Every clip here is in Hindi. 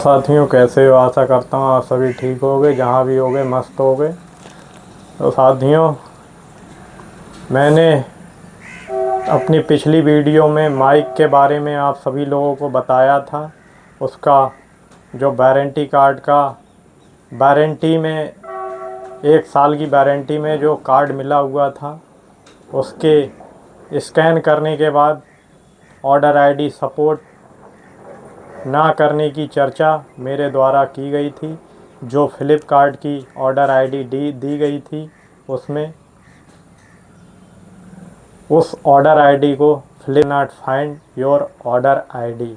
साथियों, कैसे हो? आशा करता हूँ आप सभी ठीक होगे, जहाँ भी होगे मस्त होगे। तो साथियों, मैंने अपनी पिछली वीडियो में माइक के बारे में आप सभी लोगों को बताया था। उसका जो वारंटी कार्ड का वारंटी में 1 साल की वारंटी में जो कार्ड मिला हुआ था, उसके स्कैन करने के बाद ऑर्डर आईडी सपोर्ट ना करने की चर्चा मेरे द्वारा की गई थी। जो फ्लिपकार्ट की ऑर्डर आईडी दी गई थी, उसमें उस ऑर्डर आईडी को flip not find your order ID.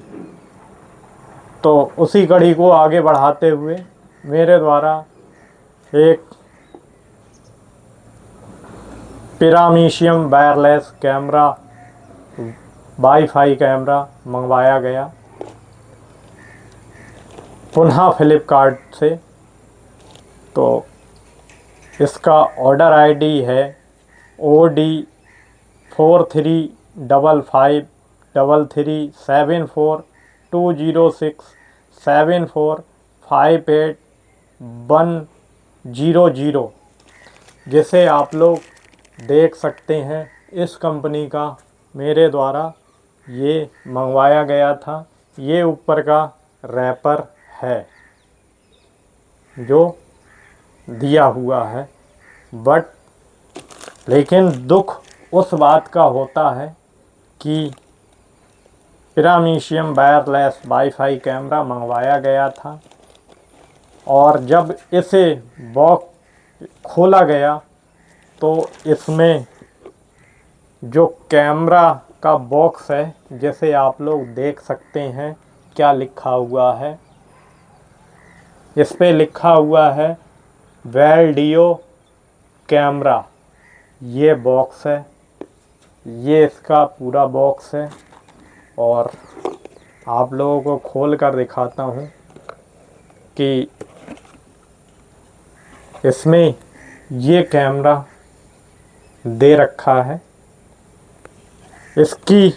तो उसी कड़ी को आगे बढ़ाते हुए मेरे द्वारा एक पिरामीशियम वायरलेस कैमरा, वाईफाई कैमरा मंगवाया गया पुनः फ्लिपकार्ट से। तो इसका ऑर्डर आईडी है OD43557424585100, जिसे आप लोग देख सकते हैं। इस कंपनी का मेरे द्वारा ये मंगवाया गया था। ये ऊपर का रैपर है जो दिया हुआ है, लेकिन दुख उस बात का होता है कि पिरामीशियम वायरलेस वाईफाई कैमरा मंगवाया गया था और जब इसे बॉक्स खोला गया तो इसमें जो कैमरा का बॉक्स है, जैसे आप लोग देख सकते हैं क्या लिखा हुआ है। इस पे लिखा हुआ है वेलडियो कैमरा। ये बॉक्स है, ये इसका पूरा बॉक्स है और आप लोगों को खोल कर दिखाता हूँ कि इसमें ये कैमरा दे रखा है। इसकी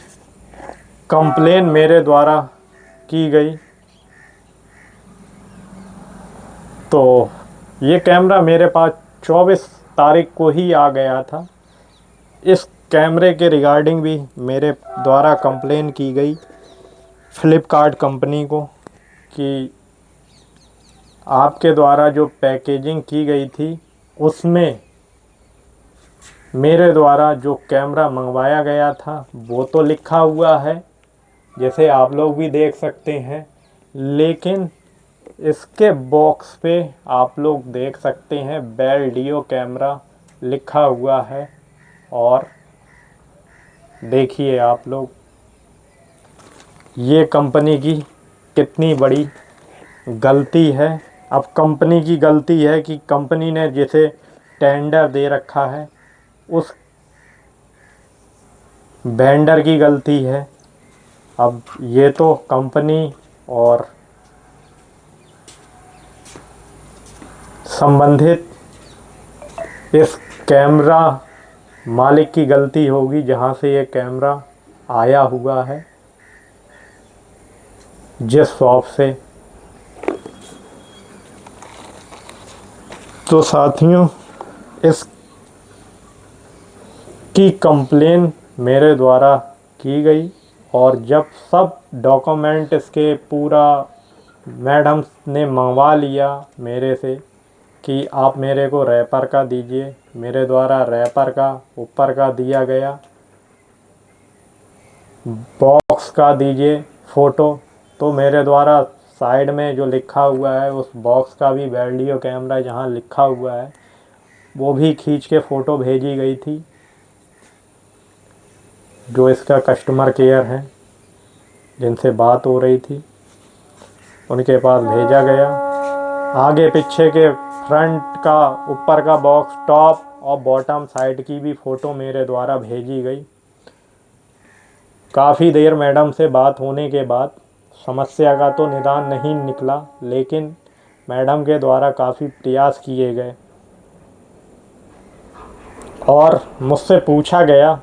कंप्लेन मेरे द्वारा की गई। तो ये कैमरा मेरे पास 24 तारीख को ही आ गया था। इस कैमरे के रिगार्डिंग भी मेरे द्वारा कंप्लेन की गई फ्लिपकार्ट कंपनी को कि आपके द्वारा जो पैकेजिंग की गई थी, उसमें मेरे द्वारा जो कैमरा मंगवाया गया था वो तो लिखा हुआ है, जैसे आप लोग भी देख सकते हैं, लेकिन इसके बॉक्स पे आप लोग देख सकते हैं वेलडियो कैमरा लिखा हुआ है। और देखिए आप लोग, ये कंपनी की कितनी बड़ी गलती है। अब कंपनी की गलती है कि कंपनी ने जिसे टेंडर दे रखा है, उस वेंडर की गलती है। अब ये तो कंपनी और संबंधित इस कैमरा मालिक की गलती होगी, जहाँ से ये कैमरा आया हुआ है, जिस शॉप से। तो साथियों, इस की कंप्लेन मेरे द्वारा की गई और जब सब डॉक्यूमेंट इसके पूरा मैडम ने मंगवा लिया मेरे से कि आप मेरे को रैपर का दीजिए, मेरे द्वारा रैपर का ऊपर का दिया गया, बॉक्स का दीजिए फ़ोटो। तो मेरे द्वारा साइड में जो लिखा हुआ है उस बॉक्स का भी वेलडियो कैमरा जहाँ लिखा हुआ है वो भी खींच के फ़ोटो भेजी गई थी। जो इसका कस्टमर केयर है, जिनसे बात हो रही थी, उनके पास भेजा गया। आगे पीछे के फ्रंट का ऊपर का बॉक्स, टॉप और बॉटम साइड की भी फ़ोटो मेरे द्वारा भेजी गई। काफ़ी देर मैडम से बात होने के बाद समस्या का तो निदान नहीं निकला, लेकिन मैडम के द्वारा काफ़ी प्रयास किए गए और मुझसे पूछा गया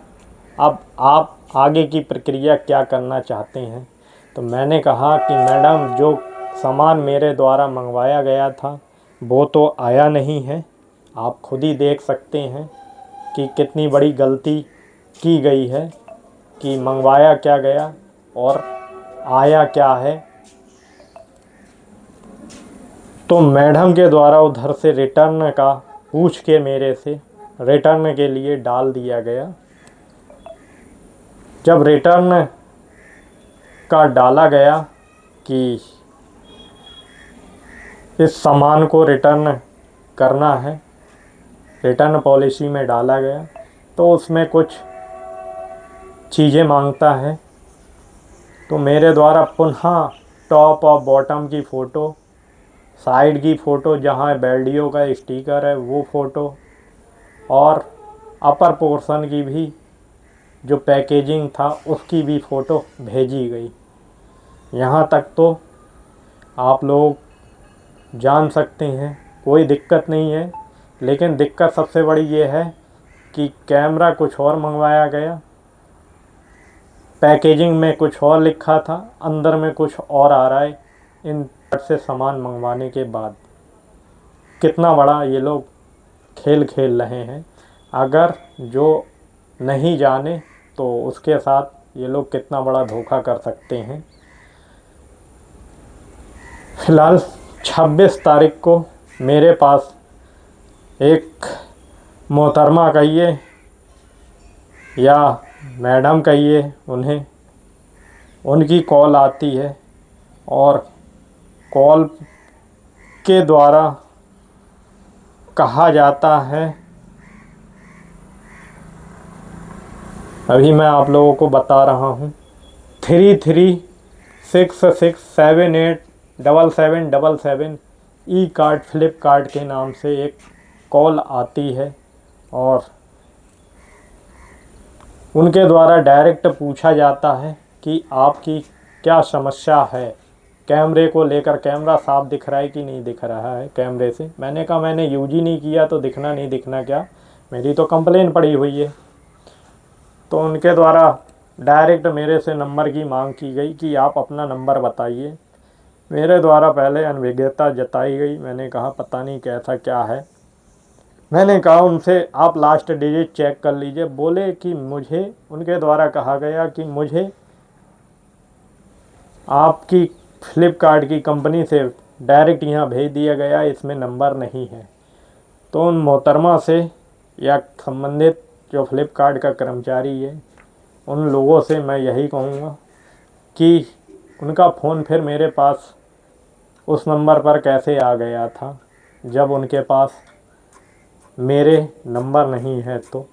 अब आप आगे की प्रक्रिया क्या करना चाहते हैं। तो मैंने कहा कि मैडम, जो सामान मेरे द्वारा मंगवाया गया था वो तो आया नहीं है। आप खुद ही देख सकते हैं कि कितनी बड़ी गलती की गई है कि मंगवाया क्या गया और आया क्या है। तो मैडम के द्वारा उधर से रिटर्न का पूछ के मेरे से रिटर्न के लिए डाल दिया गया। जब रिटर्न का डाला गया कि इस सामान को रिटर्न करना है, रिटर्न पॉलिसी में डाला गया तो उसमें कुछ चीज़ें मांगता है। तो मेरे द्वारा पुनः टॉप और बॉटम की फ़ोटो, साइड की फ़ोटो जहाँ बेल्डियो का स्टिकर है वो फ़ोटो और अपर पोर्शन की भी जो पैकेजिंग था उसकी भी फ़ोटो भेजी गई। यहाँ तक तो आप लोग जान सकते हैं, कोई दिक्कत नहीं है। लेकिन दिक्कत सबसे बड़ी ये है कि कैमरा कुछ और मंगवाया गया, पैकेजिंग में कुछ और लिखा था, अंदर में कुछ और आ रहा है। इन से सामान मंगवाने के बाद कितना बड़ा ये लोग खेल खेल रहे हैं। अगर जो नहीं जाने तो उसके साथ ये लोग कितना बड़ा धोखा कर सकते हैं। फ़िलहाल 26 तारीख को मेरे पास एक मोहतरमा कहिए या मैडम कहिए उन्हें, उनकी कॉल आती है और कॉल के द्वारा कहा जाता है, अभी मैं आप लोगों को बता रहा हूँ, 3366787777 ई कार्ड फ्लिपकार्ट के नाम से एक कॉल आती है और उनके द्वारा डायरेक्ट पूछा जाता है कि आपकी क्या समस्या है, कैमरे को लेकर। कैमरा साफ दिख रहा है कि नहीं दिख रहा है कैमरे से। मैंने कहा मैंने यूज ही नहीं किया तो दिखना नहीं दिखना क्या, मेरी तो कंप्लेन पड़ी हुई है। तो उनके द्वारा डायरेक्ट मेरे से नंबर की मांग की गई कि आप अपना नंबर बताइए। मेरे द्वारा पहले अनभिज्ञता जताई गई। मैंने कहा पता नहीं कैसा क्या है। मैंने कहा उनसे आप लास्ट डिजिट चेक कर लीजिए। बोले कि मुझे, उनके द्वारा कहा गया कि मुझे आपकी फ्लिपकार्ट की कंपनी से डायरेक्ट यहाँ भेज दिया गया, इसमें नंबर नहीं है। तो उन मोहतरमा से या संबंधित जो फ्लिपकार्ट का कर्मचारी है उन लोगों से मैं यही कहूँगा कि उनका फ़ोन फिर मेरे पास उस नंबर पर कैसे आ गया था जब उनके पास मेरे नंबर नहीं है। तो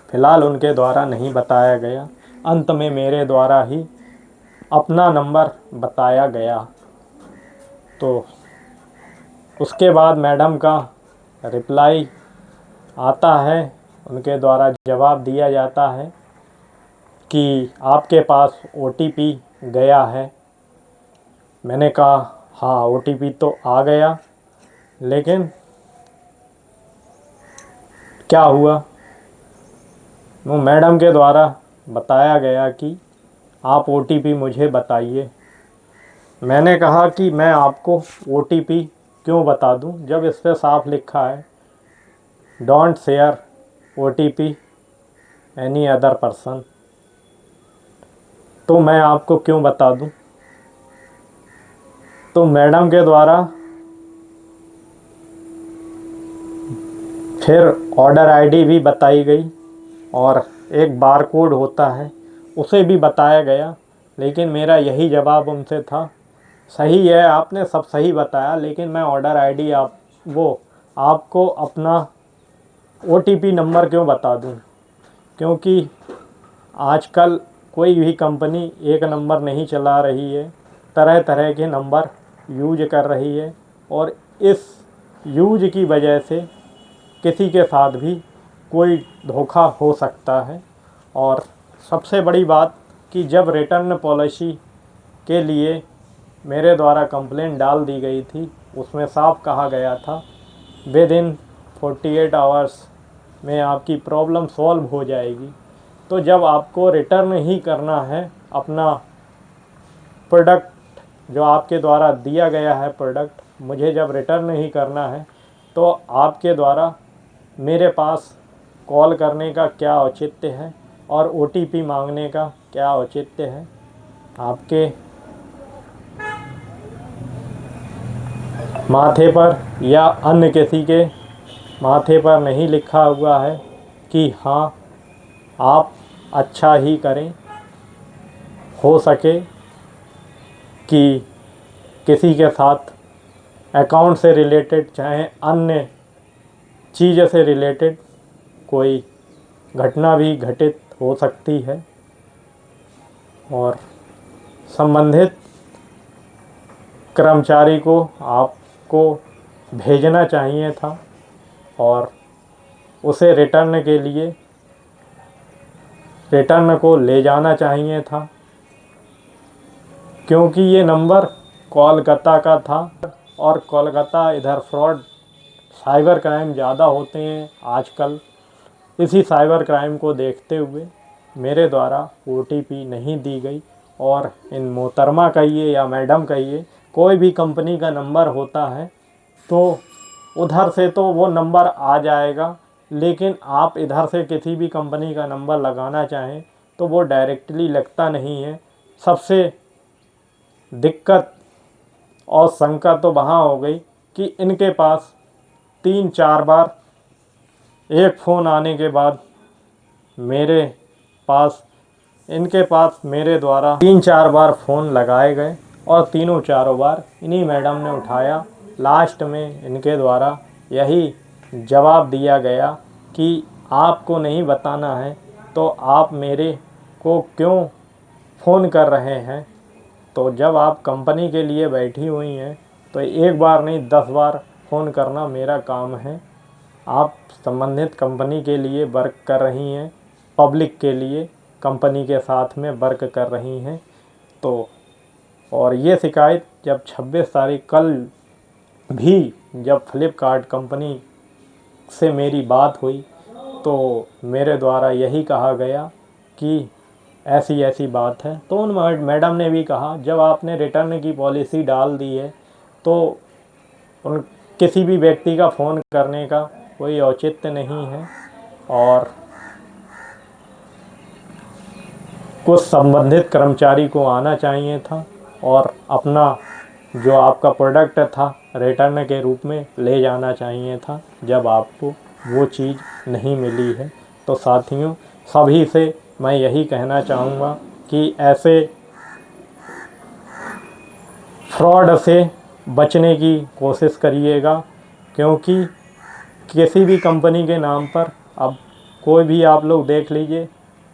फ़िलहाल उनके द्वारा नहीं बताया गया, अंत में मेरे द्वारा ही अपना नंबर बताया गया। तो उसके बाद मैडम का रिप्लाई आता है, उनके द्वारा जवाब दिया जाता है कि आपके पास OTP गया है। मैंने कहा हाँ OTP तो आ गया, लेकिन क्या हुआ। वो मैडम के द्वारा बताया गया कि आप OTP मुझे बताइए। मैंने कहा कि मैं आपको OTP क्यों बता दूं जब इस पर साफ लिखा है don't share OTP any other person, तो मैं आपको क्यों बता दूं। तो मैडम के द्वारा फिर ऑर्डर आईडी भी बताई गई और एक बारकोड होता है उसे भी बताया गया। लेकिन मेरा यही जवाब उनसे था, सही है आपने सब सही बताया, लेकिन मैं ऑर्डर आईडी आपको अपना OTP नंबर क्यों बता दूं, क्योंकि आजकल कोई भी कंपनी एक नंबर नहीं चला रही है, तरह तरह के नंबर यूज कर रही है और इस यूज की वजह से किसी के साथ भी कोई धोखा हो सकता है। और सबसे बड़ी बात कि जब रिटर्न पॉलिसी के लिए मेरे द्वारा कंप्लेंट डाल दी गई थी उसमें साफ कहा गया था विदिन 48 आवर्स में आपकी प्रॉब्लम सॉल्व हो जाएगी। तो जब आपको रिटर्न ही करना है, अपना प्रोडक्ट जो आपके द्वारा दिया गया है प्रोडक्ट मुझे जब रिटर्न नहीं करना है तो आपके द्वारा मेरे पास कॉल करने का क्या औचित्य है और OTP मांगने का क्या औचित्य है। आपके माथे पर या अन्य किसी के माथे पर नहीं लिखा हुआ है कि हाँ आप अच्छा ही करें। हो सके कि किसी के साथ अकाउंट से रिलेटेड चाहे अन्य चीज़ से रिलेटेड कोई घटना भी घटित हो सकती है और संबंधित कर्मचारी को आपको भेजना चाहिए था और उसे रिटर्न को ले जाना चाहिए था, क्योंकि ये नंबर कोलकाता का था और कोलकाता इधर फ्रॉड साइबर क्राइम ज़्यादा होते हैं आजकल। इसी साइबर क्राइम को देखते हुए मेरे द्वारा OTP नहीं दी गई और इन मोहतरमा कहिए या मैडम कहिए कोई भी कंपनी का नंबर होता है तो उधर से तो वो नंबर आ जाएगा, लेकिन आप इधर से किसी भी कंपनी का नंबर लगाना चाहें तो वो डायरेक्टली लगता नहीं है। सबसे दिक्कत और शंका तो वहाँ हो गई कि इनके पास 3-4 बार एक फ़ोन आने के बाद इनके पास मेरे द्वारा 3-4 बार फ़ोन लगाए गए और तीनों चारों बार इन्हीं मैडम ने उठाया। लास्ट में इनके द्वारा यही जवाब दिया गया कि आपको नहीं बताना है तो आप मेरे को क्यों फ़ोन कर रहे हैं। तो जब आप कंपनी के लिए बैठी हुई हैं तो एक बार नहीं 10 बार फ़ोन करना मेरा काम है। आप संबंधित कंपनी के लिए वर्क कर रही हैं, पब्लिक के लिए कंपनी के साथ में वर्क कर रही हैं। तो और ये शिकायत जब 26 तारीख कल भी जब फ्लिपकार्ट कंपनी से मेरी बात हुई तो मेरे द्वारा यही कहा गया कि ऐसी ऐसी बात है। तो उन मैडम ने भी कहा जब आपने रिटर्न की पॉलिसी डाल दी है तो उन किसी भी व्यक्ति का फ़ोन करने का कोई औचित्य नहीं है और कुछ संबंधित कर्मचारी को आना चाहिए था और अपना जो आपका प्रोडक्ट था रिटर्न के रूप में ले जाना चाहिए था जब आपको वो चीज़ नहीं मिली है। तो साथियों सभी से मैं यही कहना चाहूँगा कि ऐसे फ्रॉड से बचने की कोशिश करिएगा, क्योंकि किसी भी कंपनी के नाम पर अब कोई भी आप लोग देख लीजिए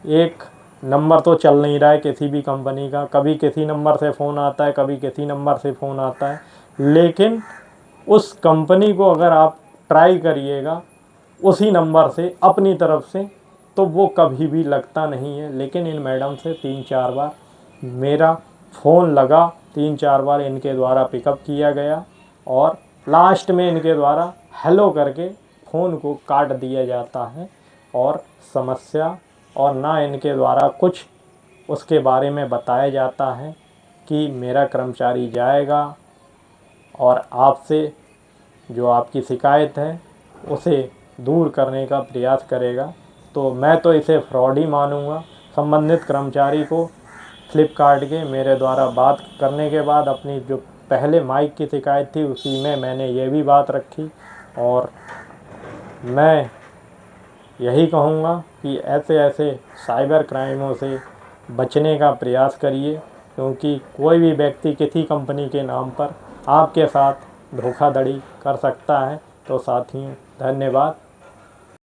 एक नंबर तो चल नहीं रहा है किसी भी कंपनी का। कभी किसी नंबर से फ़ोन आता है, कभी किसी नंबर से फ़ोन आता है, लेकिन उस कंपनी को अगर आप ट्राई करिएगा उसी नंबर से अपनी तरफ से तो वो कभी भी लगता नहीं है। लेकिन इन मैडम से 3-4 बार मेरा फ़ोन लगा, 3-4 बार इनके द्वारा पिकअप किया गया और लास्ट में इनके द्वारा हेलो करके फ़ोन को काट दिया जाता है और समस्या और ना इनके द्वारा कुछ उसके बारे में बताया जाता है कि मेरा कर्मचारी जाएगा और आपसे जो आपकी शिकायत है उसे दूर करने का प्रयास करेगा। तो मैं तो इसे फ्रॉड ही मानूँगा। संबंधित कर्मचारी को फ्लिपकार्ट के मेरे द्वारा बात करने के बाद अपनी जो पहले माइक की शिकायत थी उसी में मैंने ये भी बात रखी और मैं यही कहूँगा कि ऐसे ऐसे साइबर क्राइमों से बचने का प्रयास करिए, क्योंकि कोई भी व्यक्ति किसी कंपनी के नाम पर आपके साथ धोखाधड़ी कर सकता है। तो साथियों धन्यवाद।